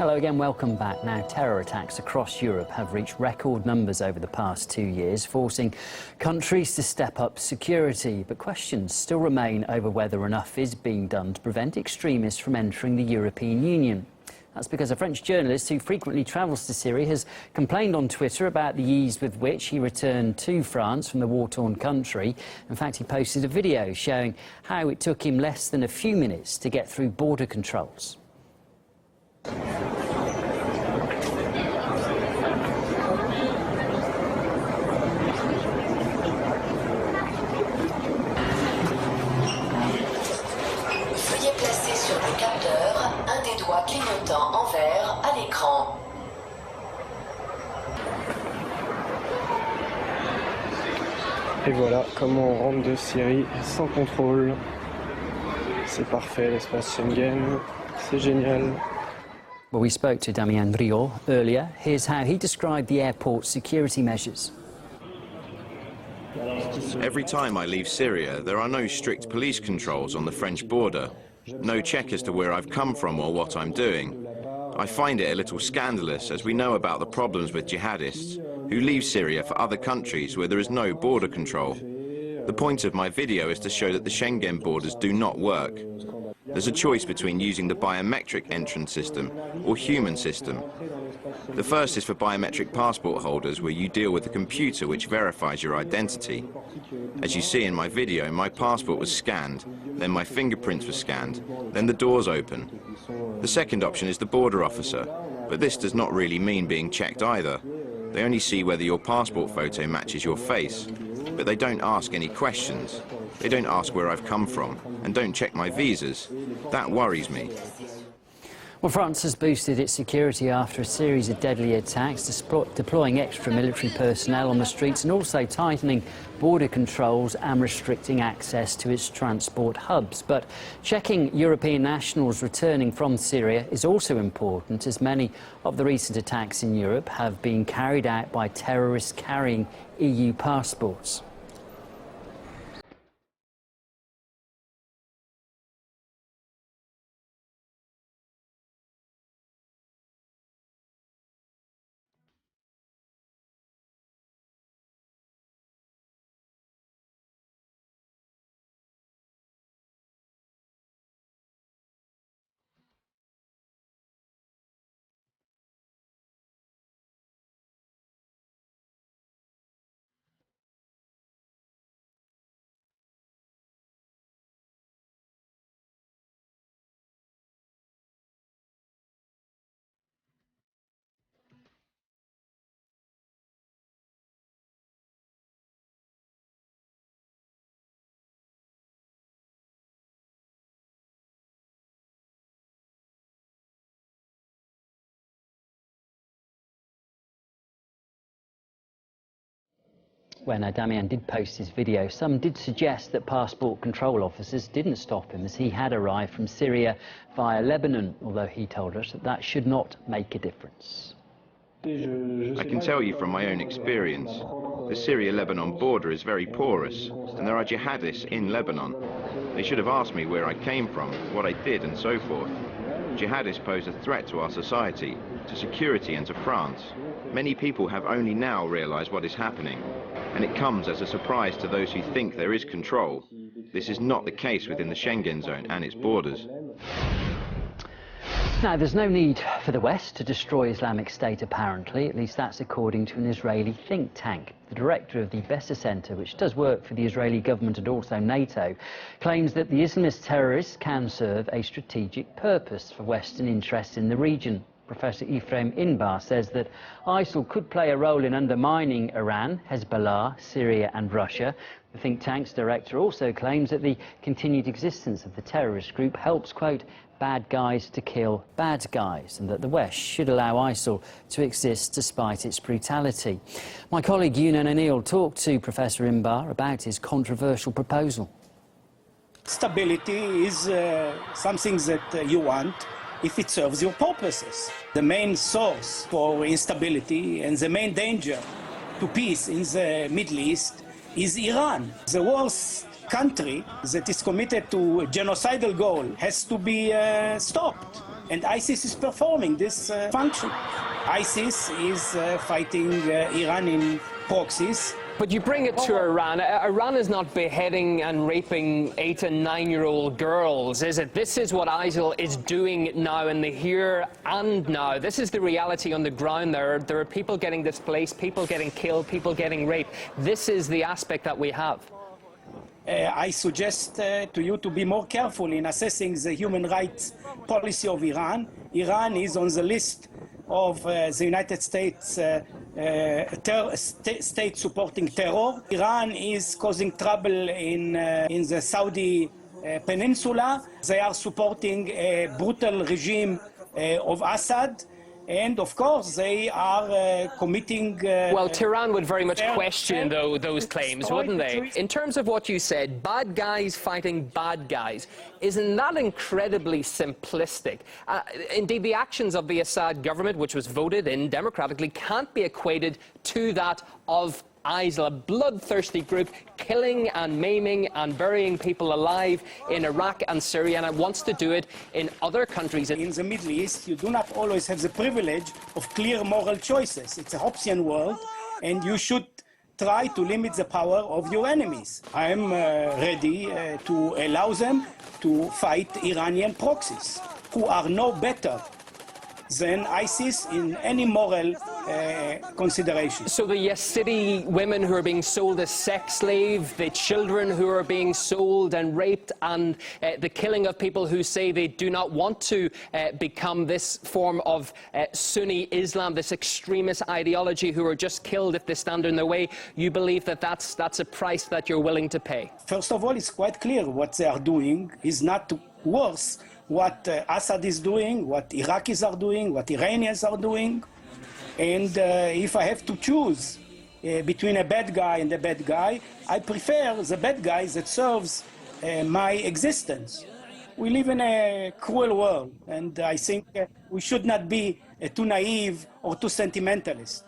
Hello again, welcome back. Now, terror attacks across Europe have reached record numbers over the past 2 years, forcing countries to step up security. But questions still remain over whether enough is being done to prevent extremists from entering the European Union. That's because a French journalist who frequently travels to Syria has complained on Twitter about the ease with which he returned to France from the war-torn country. In fact, he posted a video showing how it took him less than a few minutes to get through border controls. Veuillez placer sur le capteur un des doigts clignotants en vert à l'écran. Et voilà comment on rentre de Syrie sans contrôle. C'est parfait, l'espace Schengen, c'est génial. Well, we spoke to Damien Riol earlier. Here's how he described the airport security measures. Every time I leave Syria, there are no strict police controls on the French border. No check as to where I've come from or what I'm doing. I find it a little scandalous, as we know about the problems with jihadists who leave Syria for other countries where there is no border control. The point of my video is to show that the Schengen borders do not work. There's a choice between using the biometric entrance system or human system. The first is for biometric passport holders, where you deal with a computer which verifies your identity. As you see in my video, my passport was scanned, then my fingerprints were scanned, then the doors open. The second option is the border officer, but this does not really mean being checked either. They only see whether your passport photo matches your face, but they don't ask any questions. They don't ask where I've come from, and don't check my visas. That worries me. Well, France has boosted its security after a series of deadly attacks, deploying extra military personnel on the streets and also tightening border controls and restricting access to its transport hubs. But checking European nationals returning from Syria is also important, as many of the recent attacks in Europe have been carried out by terrorists carrying EU passports. When Damien did post his video, some did suggest that passport control officers didn't stop him, as he had arrived from Syria via Lebanon, although he told us that that should not make a difference. I can tell you from my own experience, the Syria-Lebanon border is very porous, and there are jihadists in Lebanon. They should have asked me where I came from, what I did, and so forth. Jihadists pose a threat to our society, to security and to France. Many people have only now realized what is happening, and it comes as a surprise to those who think there is control. This is not the case within the Schengen zone and its borders. Now, there's no need for the West to destroy Islamic State, apparently. At least that's according to an Israeli think tank. The director of the Besser Center, which does work for the Israeli government and also NATO, claims that the Islamist terrorists can serve a strategic purpose for Western interests in the region. Professor Ephraim Inbar says that ISIL could play a role in undermining Iran, Hezbollah, Syria and Russia. The think tank's director also claims that the continued existence of the terrorist group helps, quote, bad guys to kill bad guys, and that the West should allow ISIL to exist despite its brutality. My colleague Yunan Anil talked to Professor Inbar about his controversial proposal. Stability is something that you want if it serves your purposes. The main source for instability and the main danger to peace in the Middle East is Iran. The worst country that is committed to a genocidal goal has to be stopped. And ISIS is performing this function. ISIS is fighting Iran in proxies. But you bring it to Iran. Iran is not beheading and raping 8- and 9-year-old girls, is it? This is what ISIL is doing now in the here and now. This is the reality on the ground. There are people getting displaced, people getting killed, people getting raped. This is the aspect that we have. I suggest to you to be more careful in assessing the human rights policy of Iran. Iran is on the list of the United States states supporting terror. Iran is causing trouble in the Saudi peninsula. They are supporting a brutal regime of Assad. And of course, they are committing... well, Tehran would very much question those claims, wouldn't they? In terms of what you said, bad guys fighting bad guys, isn't that incredibly simplistic? Indeed, the actions of the Assad government, which was voted in democratically, can't be equated to that of ISIL, a bloodthirsty group killing and maiming and burying people alive in Iraq and Syria, and it wants to do it in other countries. In the Middle East, you do not always have the privilege of clear moral choices. It's a Hobbesian world, and you should try to limit the power of your enemies. I'm ready to allow them to fight Iranian proxies, who are no better than ISIS in any moral consideration. So the Yazidi women who are being sold as sex slaves, the children who are being sold and raped, and the killing of people who say they do not want to become this form of Sunni Islam, this extremist ideology, who are just killed if they stand in their way, you believe that that's a price that you're willing to pay? First of all, it's quite clear what they are doing is not worse what Assad is doing, what Iraqis are doing, what Iranians are doing. And if I have to choose between a bad guy and a bad guy, I prefer the bad guy that serves my existence. We live in a cruel world, and I think we should not be too naive or too sentimentalist.